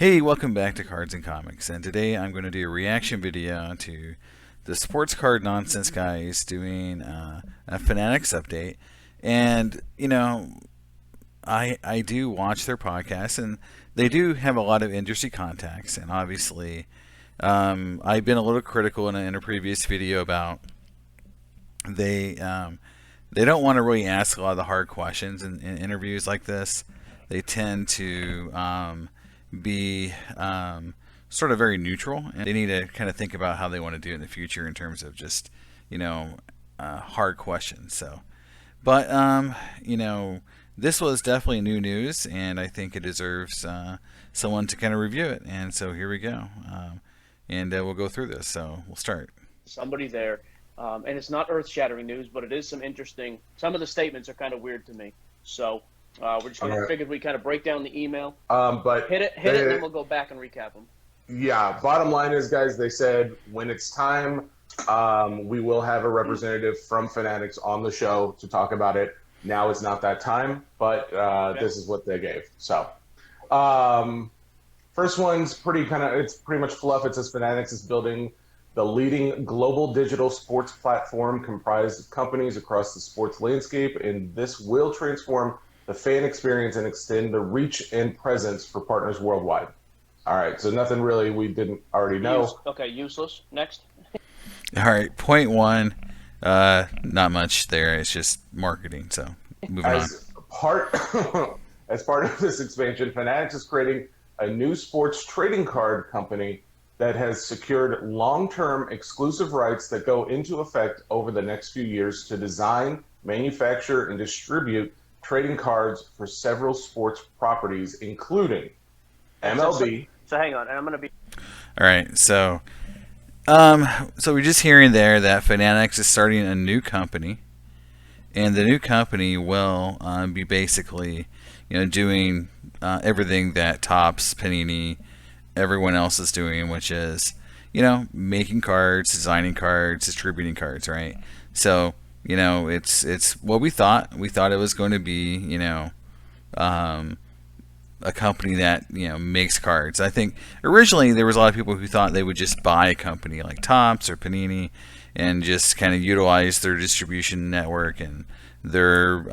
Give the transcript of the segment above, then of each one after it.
Hey, welcome back to Cards and Comics, and today I'm going to do a reaction video to the sports card nonsense guys doing a Fanatics update. And I do watch their podcast, and they do have a lot of industry contacts. And obviously, I've been a little critical in a previous video about they they don't want to really ask a lot of the hard questions in interviews like this. They tend to be sort of very neutral, and they need to kind of think about how they want to do it in the future in terms of just hard questions. So, but this was definitely new news, and I think it deserves someone to kind of review it. And so here we go, and we'll go through this. So we'll start. Somebody there, and it's not earth-shattering news, but it is some interesting. Some of the statements are kind of weird to me, so we're just going to figure we kind of break down the email. But hit it, and then we'll go back and recap them. Yeah, bottom line is, guys, they said when it's time, we will have a representative from Fanatics on the show to talk about it. Now is not that time, but this is what they gave. So, first one's it's pretty much fluff. It says Fanatics is building the leading global digital sports platform comprised of companies across the sports landscape, and this will transform the fan experience and extend the reach and presence for partners worldwide. All right, so nothing really we didn't already know. Okay, useless. Next. All right, point one. Not much there. It's just marketing. So moving on. As part of this expansion, Fanatics is creating a new sports trading card company that has secured long-term exclusive rights that go into effect over the next few years to design, manufacture, and distribute trading cards for several sports properties, including MLB. So hang on, and I'm going to be. All right, so we're just hearing there that Fanatics is starting a new company, and the new company will be basically, doing everything that Topps, Panini, everyone else is doing, which is, making cards, designing cards, distributing cards, right? So, it's what we thought. We thought it was going to be, a company that makes cards. I think originally there was a lot of people who thought they would just buy a company like Topps or Panini and just kind of utilize their distribution network and their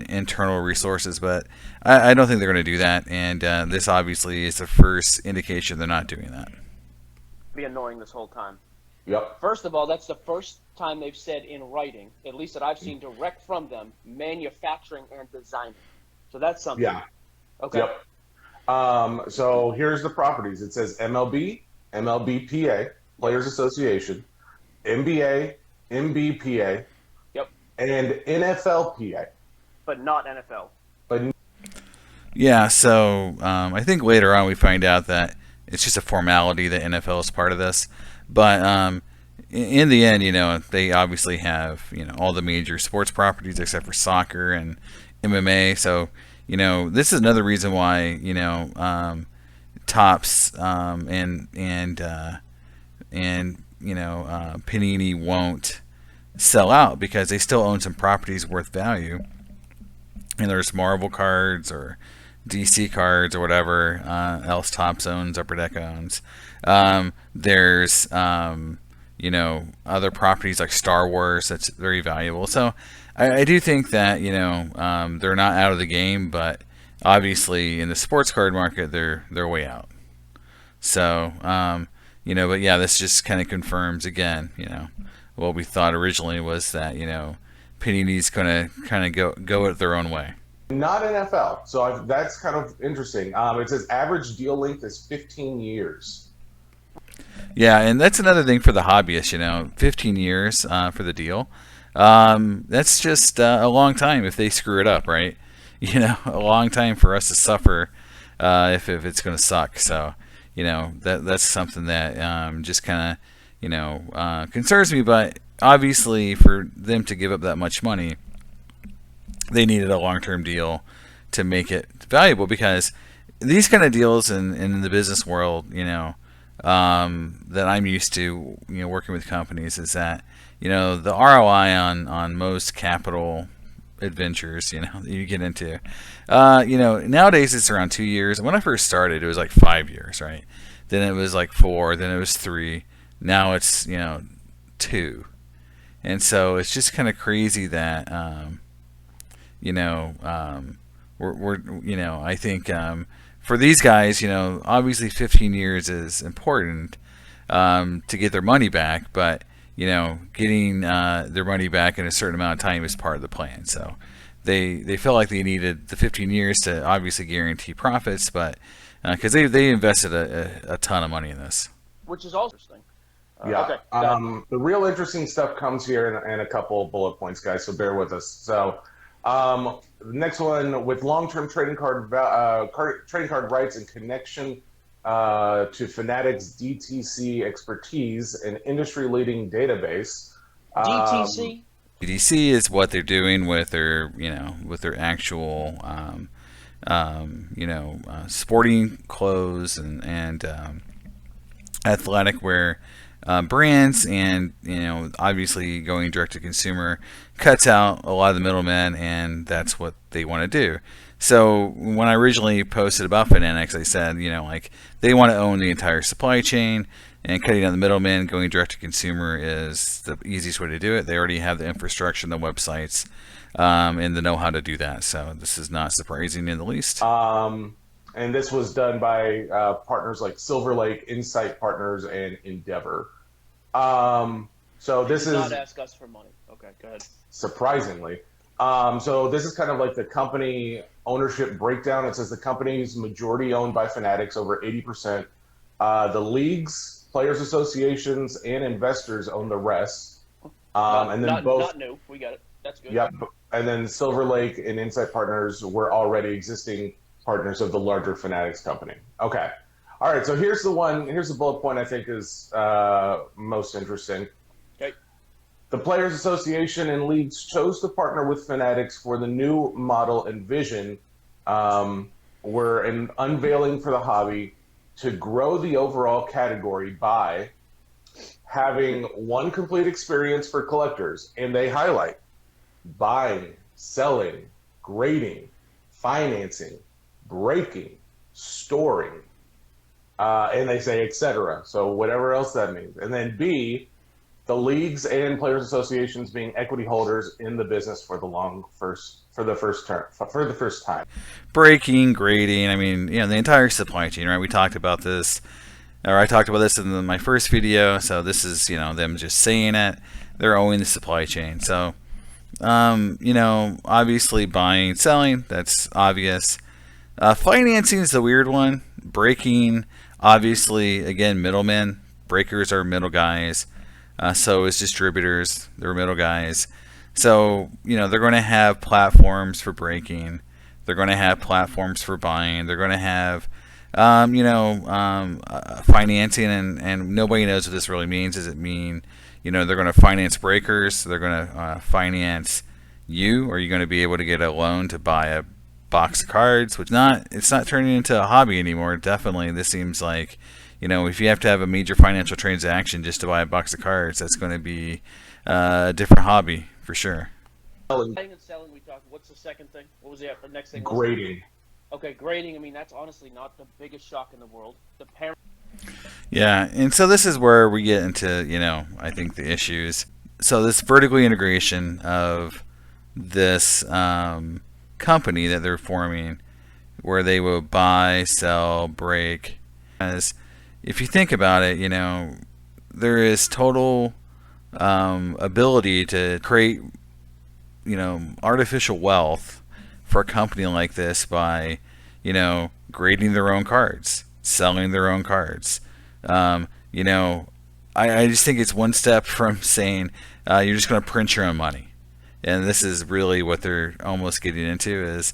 internal resources, but I don't think they're going to do that, and this obviously is the first indication they're not doing that. Be annoying this whole time. Yep. First of all, that's the first time they've said in writing, at least that I've seen direct from them, manufacturing and designing. So that's something. Yeah. Okay. Yep. So here's the properties. It says MLB, MLBPA, Players Association, NBA, MBPA, yep, and NFLPA. But not NFL. Yeah, so I think later on we find out that it's just a formality that NFL is part of this. But in the end, they obviously have, all the major sports properties except for soccer and MMA. So, this is another reason why, Topps and Panini won't sell out because they still own some properties worth value. And there's Marvel cards or DC cards or whatever else Topps owns, Upper Deck owns. There's other properties like Star Wars that's very valuable. So I do think that they're not out of the game, but obviously in the sports card market they're way out. So but yeah, this just kind of confirms again what we thought originally was that Panini's going to kind of go it their own way. Not NFL, so that's kind of interesting. It says average deal length is 15 years. Yeah, and that's another thing for the hobbyists, 15 years for the deal. That's just a long time if they screw it up, right? A long time for us to suffer if it's going to suck. So, that's something that just kind of, concerns me. But obviously for them to give up that much money, they needed a long-term deal to make it valuable, because these kind of deals in the business world, that I'm used to, working with companies, is that the ROI on most capital adventures, that you get into. Nowadays it's around 2 years. When I first started, it was like 5 years, right? Then it was like 4. Then it was 3. Now it's 2. And so it's just kind of crazy that I think for these guys, obviously 15 years is important to get their money back, but getting their money back in a certain amount of time is part of the plan. So they felt like they needed the 15 years to obviously guarantee profits, but because they invested a ton of money in this. Which is also interesting. Yeah. Okay. The real interesting stuff comes here in a couple bullet points, guys, so bear with us. So the next one, with long-term trading card rights in connection to Fanatics DTC expertise and industry-leading database. DTC? DTC is what they're doing with their, with their actual, sporting clothes and athletic wear brands, and obviously going direct to consumer cuts out a lot of the middlemen, and that's what they want to do. So when I originally posted about Fanatics, I said, they want to own the entire supply chain, and cutting out the middlemen, going direct to consumer is the easiest way to do it. They already have the infrastructure and the websites and the know-how to do that. So this is not surprising in the least. And this was done by partners like Silver Lake, Insight Partners, and Endeavor. So this is not ask us for money. Okay, go ahead. Surprisingly. So this is kind of like the company ownership breakdown. It says the company's majority owned by Fanatics, over 80%. The leagues, players associations, and investors own the rest. And then not new. We got it. That's good. Yep. And then Silver Lake and Insight Partners were already existing partners of the larger Fanatics company. Okay. All right. So here's the bullet point I think is most interesting. Okay. The Players Association and leagues chose to partner with Fanatics for the new model and vision, were an unveiling for the hobby to grow the overall category by having one complete experience for collectors. And they highlight buying, selling, grading, financing, breaking, storing, and they say etc. So whatever else that means. And then B, the leagues and players associations being equity holders in the business for the first time. Breaking, grading, I mean, the entire supply chain, right? We talked about this, or I talked about this in my first video. So this is, them just saying it. They're owning the supply chain. So, obviously buying, selling, that's obvious. Financing is the weird one. Breaking, obviously, again, middlemen. Breakers are middle guys. So is distributors. They're middle guys. So, they're going to have platforms for breaking. They're going to have platforms for buying. They're going to have, financing, and nobody knows what this really means. Does it mean, they're going to finance breakers? They're going to finance you? Or are you going to be able to get a loan to buy a box of cards? It's not turning into a hobby anymore. Definitely, this seems like, if you have to have a major financial transaction just to buy a box of cards, that's going to be a different hobby for sure. Buying and selling, we talked. What's the second thing? What was the next thing? Grading. Okay, grading. I mean, that's honestly not the biggest shock in the world. The parent. Yeah, and so this is where we get into, I think the issues. So this vertically integration of this company that they're forming, where they will buy, sell, break. As if you think about it, there is total ability to create, artificial wealth for a company like this by, grading their own cards, selling their own cards. I just think it's one step from saying you're just going to print your own money. And this is really what they're almost getting into is,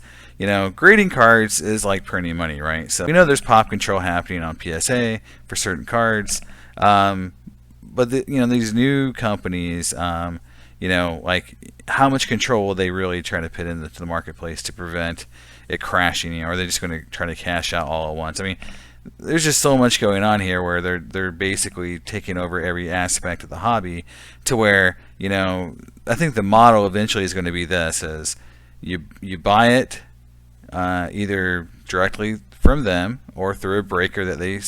grading cards is like printing money, right? So we know there's pop control happening on PSA for certain cards. But these new companies, like how much control will they really try to put into the marketplace to prevent it crashing? Or are they just going to try to cash out all at once? I mean, there's just so much going on here where they're basically taking over every aspect of the hobby to where, I think the model eventually is going to be this is, You buy it either directly from them or through a breaker that they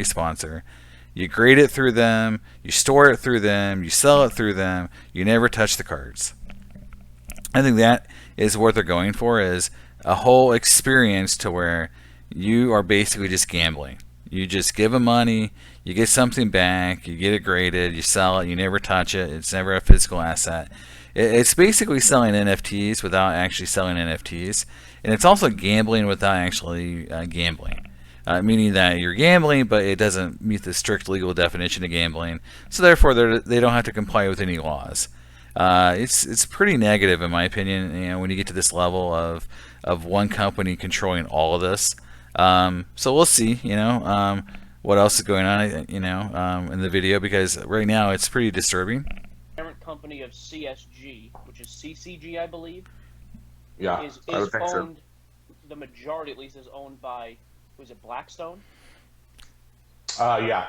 sponsor. You grade it through them, you store it through them, you sell it through them. You never touch the cards. I think that is what they're going for, is a whole experience to where you are basically just gambling. You just give them money, you get something back, you get it graded, you sell it, you never touch it. It's never a physical asset. It's basically selling NFTs without actually selling NFTs, and it's also gambling without actually gambling. Meaning that you're gambling, but it doesn't meet the strict legal definition of gambling, so therefore they don't have to comply with any laws. It's pretty negative in my opinion. When you get to this level of one company controlling all of this. So we'll see. What else is going on. In the video, because right now it's pretty disturbing. Parent company of CSG, which is CCG, I believe. Yeah, is I would think owned. so. The majority, at least, is owned by. Was it Blackstone? Yeah,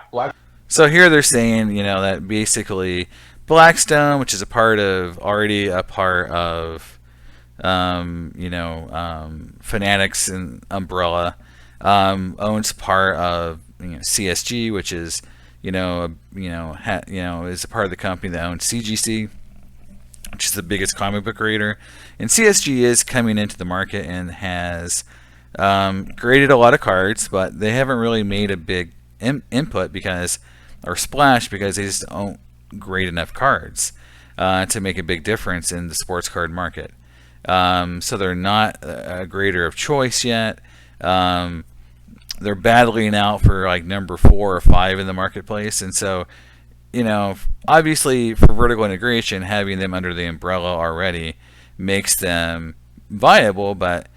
So here they're saying, that basically Blackstone, which is already a part of, Fanatics and Umbrella, owns part of CSG, which is, is a part of the company that owns CGC, which is the biggest comic book creator, and CSG is coming into the market and has graded a lot of cards, but they haven't really made a big input or splash because they just don't grade enough cards to make a big difference in the sports card market. So they're not a grader of choice yet. They're battling out for like number 4 or 5 in the marketplace, and so obviously for vertical integration, having them under the umbrella already makes them viable, but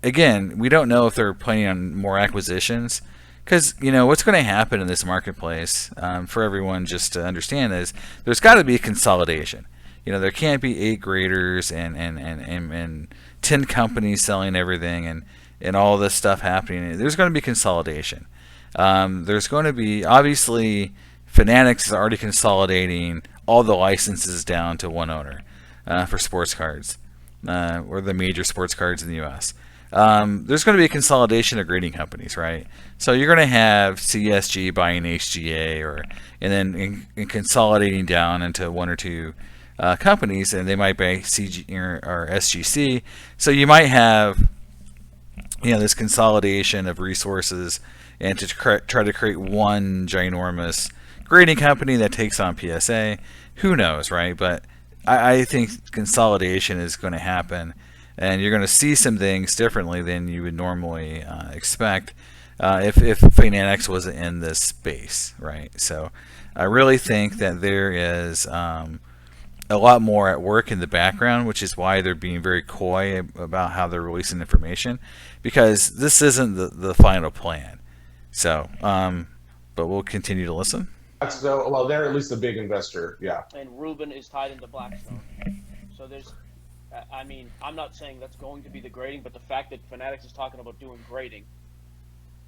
again, we don't know if they're planning on more acquisitions, because what's going to happen in this marketplace, for everyone just to understand, is there's got to be consolidation. There can't be 8 graders and 10 companies selling everything and all this stuff happening. There's going to be consolidation. There's going to be, obviously, Fanatics is already consolidating all the licenses down to one owner for sports cards, or the major sports cards in the U.S. There's going to be a consolidation of grading companies, right? So you're going to have CSG buying HGA, and then consolidating down into 1 or 2 companies, and they might buy CG or SGC. So you might have this consolidation of resources, and to try to create one ginormous grading company that takes on PSA. Who knows, right? But I think consolidation is going to happen, and you're going to see some things differently than you would normally expect if Fanatics wasn't in this space, right? So I really think that there is a lot more at work in the background, which is why they're being very coy about how they're releasing information, because this isn't the final plan. So, but we'll continue to listen. So, well, they're at least a big investor, yeah. And Ruben is tied into Blackstone. So there's, I'm not saying that's going to be the grading, but the fact that Fanatics is talking about doing grading,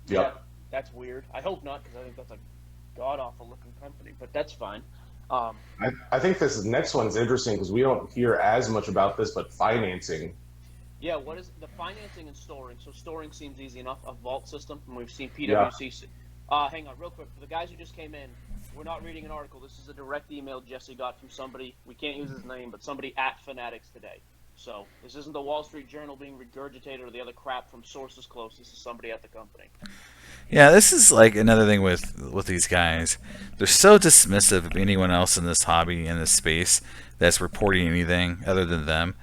yeah, that's weird. I hope not, because I think that's a god-awful looking company, but that's fine. I think this next one's interesting because we don't hear as much about this, but financing. Yeah, what is the financing and storing? So storing seems easy enough. A vault system, and we've seen PwC. Yeah. Hang on, real quick. For the guys who just came in, we're not reading an article. This is a direct email Jesse got from somebody. We can't use his name, but somebody at Fanatics today. So this isn't the Wall Street Journal being regurgitated or the other crap from sources close. This is somebody at the company. Yeah, this is like another thing with these guys. They're so dismissive of anyone else in this hobby, in this space, that's reporting anything other than them.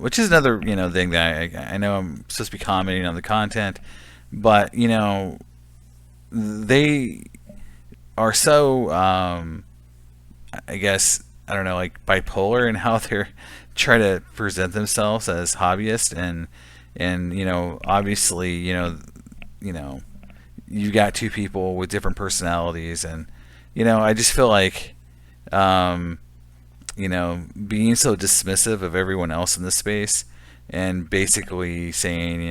Which is another thing that I know I'm supposed to be commenting on the content, but they are so I guess, I don't know, like bipolar in how they're trying to present themselves as hobbyists, and obviously you got 2 people with different personalities, and I just feel like being so dismissive of everyone else in this space, and basically saying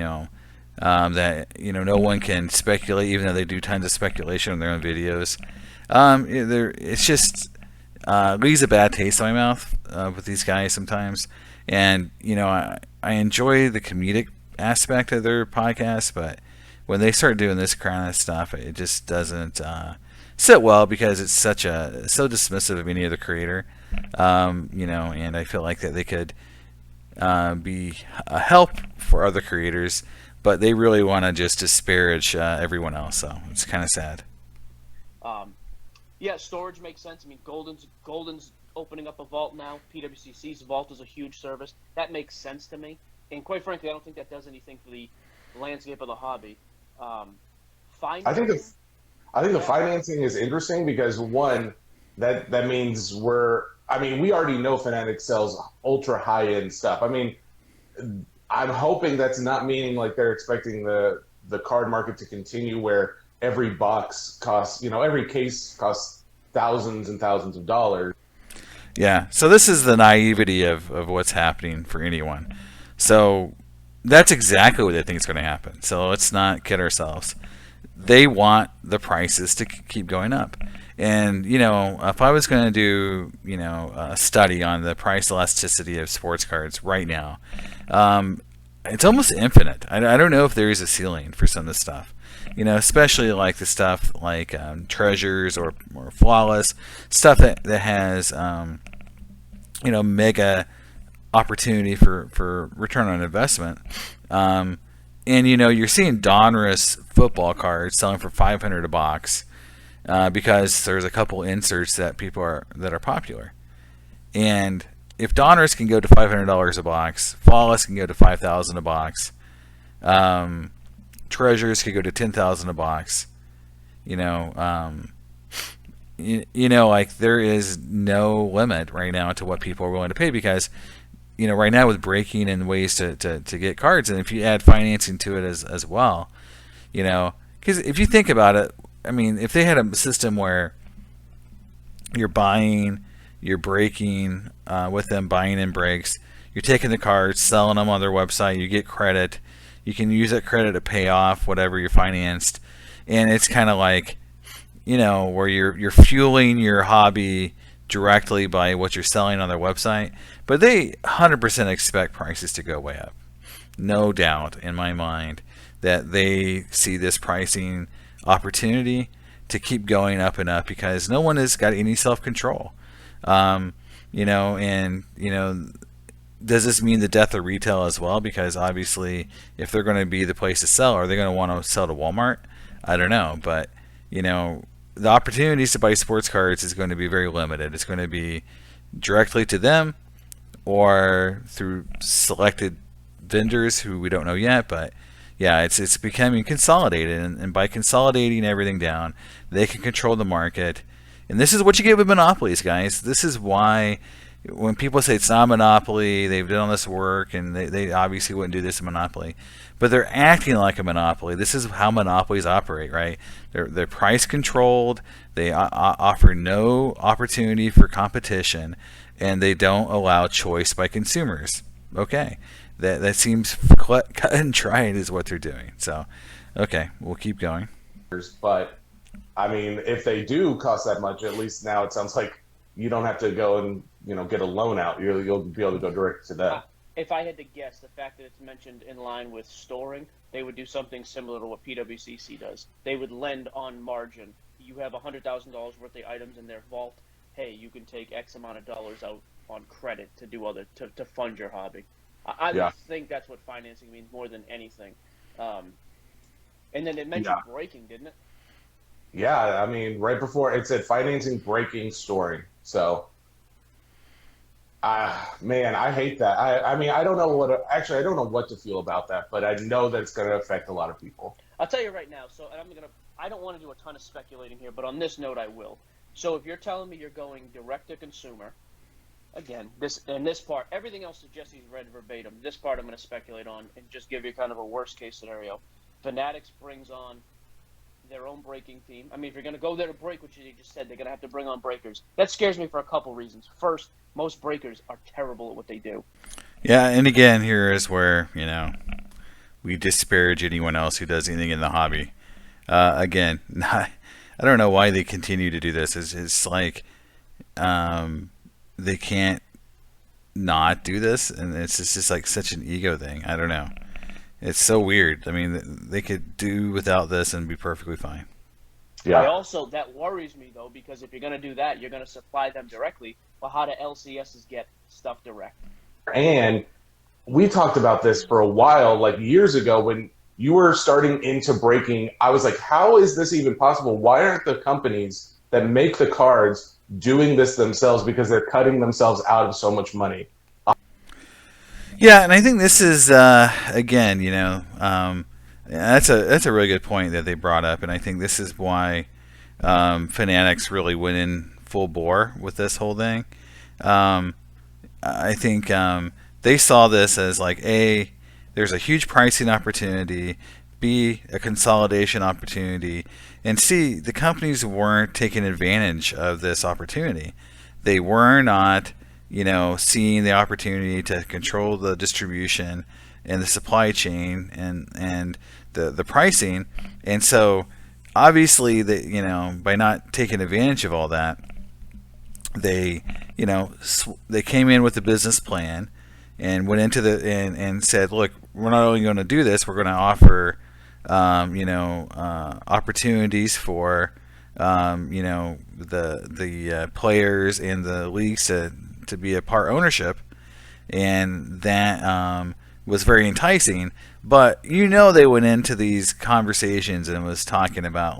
that no one can speculate, even though they do tons of speculation on their own videos. It's just, leaves a bad taste in my mouth with these guys sometimes. And I enjoy the comedic aspect of their podcast, but when they start doing this kind of stuff, it just doesn't sit well because it's so dismissive of any other creator. And I feel like that they could be a help for other creators, but they really want to just disparage everyone else. So it's kind of sad. Yeah, storage makes sense. I mean, Golden's opening up a vault now. PWCC's vault is a huge service. That makes sense to me. And quite frankly, I don't think that does anything for the landscape of the hobby. I think the financing is interesting because one, that means we already know Fanatics sells ultra high end stuff. I mean, I'm hoping that's not meaning like they're expecting the card market to continue where every box costs, every case costs thousands and thousands of dollars. Yeah, so this is the naivety of what's happening for anyone. So that's exactly what they think is going to happen. So let's not kid ourselves. They want the prices to keep going up. And, if I was going to do, a study on the price elasticity of sports cards right now, it's almost infinite. I don't know if there is a ceiling for some of this stuff. Especially like the stuff like treasures or flawless stuff that has mega opportunity for return on investment. And you're seeing Donruss football cards selling for $500 a box because there's a couple inserts that are popular. And if Donruss can go to $500 a box, flawless can go to $5,000 a box. Treasures could go to $10,000 a box. Like there is no limit right now to what people are willing to pay because, right now with breaking and ways to get cards, and if you add financing to it as well, because if you think about it, I mean, if they had a system where you're buying, you're breaking with them, buying in breaks, you're taking the cards, selling them on their website, you get credit. You can use that credit to pay off whatever you financed, and it's kind of like, where you're fueling your hobby directly by what you're selling on their website. But they 100% expect prices to go way up. No doubt in my mind that they see this pricing opportunity to keep going up and up because no one has got any self-control. Does this mean the death of retail as well? Because obviously, if they're going to be the place to sell, are they going to want to sell to Walmart? I don't know. But, the opportunities to buy sports cards is going to be very limited. It's going to be directly to them or through selected vendors who we don't know yet. But, yeah, it's becoming consolidated. And by consolidating everything down, they can control the market. And this is what you get with monopolies, guys. This is why when people say it's not a monopoly, they've done all this work, and they obviously wouldn't do this in monopoly, but they're acting like a monopoly. This is how monopolies operate, right? They're price controlled. They offer no opportunity for competition, and they don't allow choice by consumers. Okay, that seems cut and dried is what they're doing. So, okay, we'll keep going. But I mean, if they do cost that much, at least now it sounds like you don't have to go and get a loan out. You'll be able to go direct to them. If I had to guess, the fact that it's mentioned in line with storing, they would do something similar to what PWCC does. They would lend on margin. You have $100,000 worth of items in their vault. Hey, you can take X amount of dollars out on credit to do to fund your hobby. I think that's what financing means more than anything. And then it mentioned breaking, didn't it? Yeah, I mean, right before it said financing, breaking, storing. So, man, I hate that. I mean, I don't know what to feel about that, but I know that it's going to affect a lot of people. I'll tell you right now. So, and I don't want to do a ton of speculating here, but on this note, I will. So, if you're telling me you're going direct to consumer, again, this part, everything else that Jesse's read verbatim. This part I'm going to speculate on and just give you kind of a worst case scenario. Fanatics brings on their own breaking team. I mean, if you're going to go there to break, which you just said, they're going to have to bring on breakers. That scares me for a couple reasons. First, most breakers are terrible at what they do. Yeah, and again, here is where, we disparage anyone else who does anything in the hobby. Again, I don't know why they continue to do this. It's like, they can't not do this, and it's just like such an ego thing. I don't know. It's so weird. I mean, they could do without this and be perfectly fine. Yeah. That worries me though, because if you're going to do that, you're going to supply them directly. Well, how do LCSs get stuff direct? And we talked about this for a while, like years ago when you were starting into breaking. I was like, how is this even possible? Why aren't the companies that make the cards doing this themselves, because they're cutting themselves out of so much money? Yeah, and I think this is again, that's a really good point that they brought up, and I think this is why Fanatics really went in full bore with this whole thing. I think they saw this as like A, there's a huge pricing opportunity, B, a consolidation opportunity, and C, the companies weren't taking advantage of this opportunity. They were not, seeing the opportunity to control the distribution and the supply chain and the pricing. And so obviously by not taking advantage of all that, they they came in with a business plan and went into and said, look, we're not only going to do this, we're going to offer opportunities for the players and the leagues to be a part ownership, and that was very enticing. But they went into these conversations and was talking about,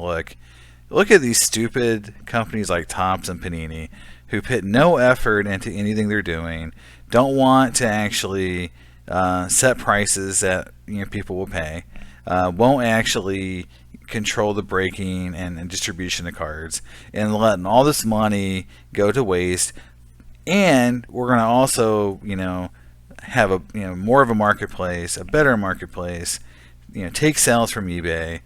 look at these stupid companies like Topps and Panini who put no effort into anything they're doing, don't want to actually set prices that people will pay, won't actually control the breaking and distribution of cards, and letting all this money go to waste. And we're going to also have a more of a marketplace, a better marketplace, take sales from eBay,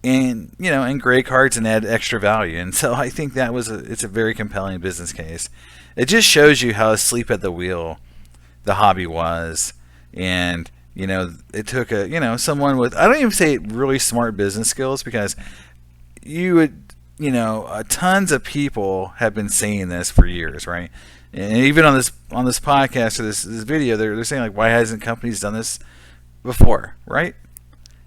and grade cards and add extra value. And so I think it's a very compelling business case. It just shows you how asleep at the wheel the hobby was. And it took someone with, I don't even say really smart business skills, because tons of people have been saying this for years, right? And even on this podcast or this video, they're saying, like, why hasn't companies done this before, right?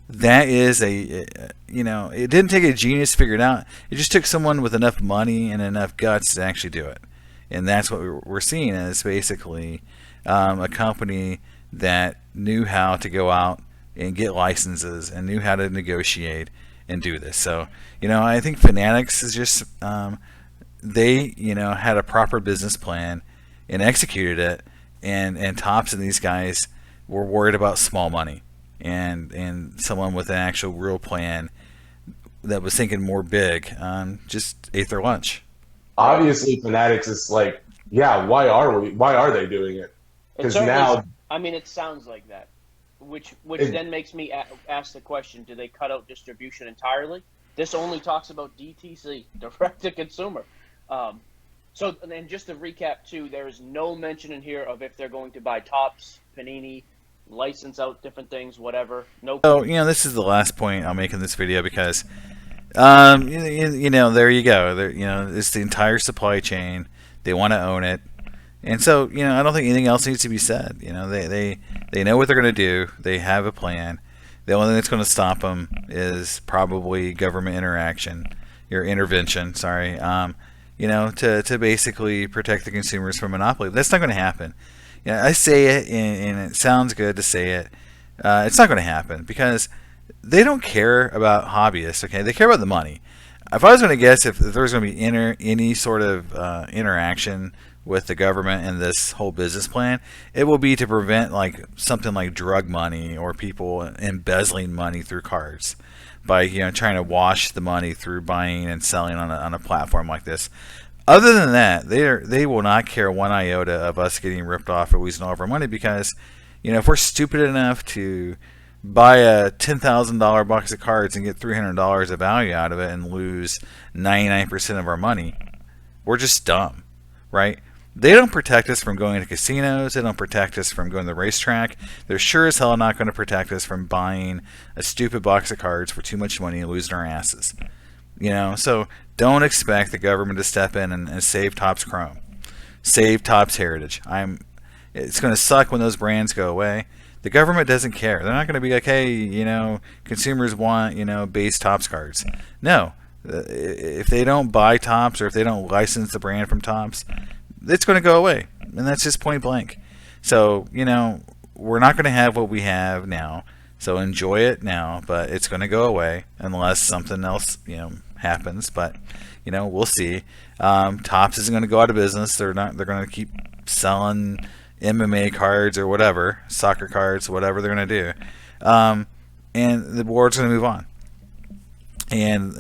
That is it didn't take a genius to figure it out. It just took someone with enough money and enough guts to actually do it. And that's what we're seeing, is basically a company that knew how to go out and get licenses and knew how to negotiate and do this. So, I think Fanatics is just, they, had a proper business plan and executed it, and Topps and these guys were worried about small money, and someone with an actual real plan that was thinking more big just ate their lunch. Obviously, Fanatics is like, yeah, why are they doing it? Because now, I mean, it sounds like that, which then makes me ask the question: do they cut out distribution entirely? This only talks about DTC, direct to consumer. So, and then just to recap too, there is no mention in here of if they're going to buy Topps, Panini, license out different things, whatever. No. So this is the last point I'll make in this video, because there you go. It's the entire supply chain. They want to own it, and so I don't think anything else needs to be said. They know what they're going to do. They have a plan. The only thing that's going to stop them is probably government intervention. Sorry. To basically protect the consumers from monopoly. That's not going to happen. I say it, and it sounds good to say it. It's not going to happen, because they don't care about hobbyists. Okay, they care about the money. If I was going to guess, if there was going to be any sort of interaction with the government in this whole business plan, it will be to prevent something like drug money or people embezzling money through cards by trying to wash the money through buying and selling on a platform like this. Other than that, they will not care one iota of us getting ripped off or losing all of our money, because if we're stupid enough to buy a $10,000 box of cards and get $300 of value out of it and lose 99% of our money, we're just dumb, right? They don't protect us from going to casinos. They don't protect us from going to the racetrack. They're sure as hell not going to protect us from buying a stupid box of cards for too much money and losing our asses. So don't expect the government to step in and save Topps Chrome, save Topps Heritage. It's going to suck when those brands go away. The government doesn't care. They're not going to be like, hey, consumers want, base Topps cards. No. If they don't buy Topps, or if they don't license the brand from Topps, it's going to go away. And that's just point blank. So, we're not going to have what we have now. So enjoy it now, but it's going to go away unless something else, happens. But, we'll see. Topps isn't going to go out of business. They're going to keep selling MMA cards or whatever, soccer cards, whatever they're going to do. And the board's going to move on.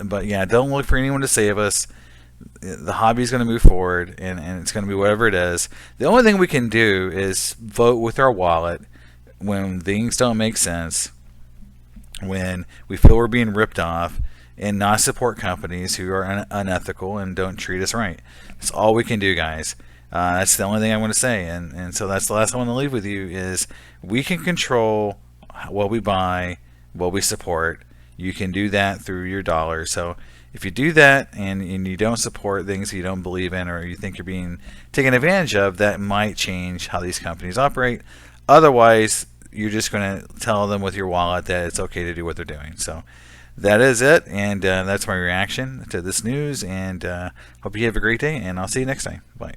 But yeah, don't look for anyone to save us. The hobby's going to move forward, and it's going to be whatever it is. The only thing we can do is vote with our wallet when things don't make sense, when we feel we're being ripped off, and not support companies who are unethical and don't treat us right. That's all we can do, guys. That's the only thing I want to say, and so that's the last I want to leave with you is we can control what we buy, what we support. You can do that through your dollar. So if you do that and you don't support things you don't believe in, or you think you're being taken advantage of, that might change how these companies operate. Otherwise, you're just going to tell them with your wallet that it's okay to do what they're doing. So that is it, and that's my reaction to this news, and hope you have a great day, and I'll see you next time. Bye.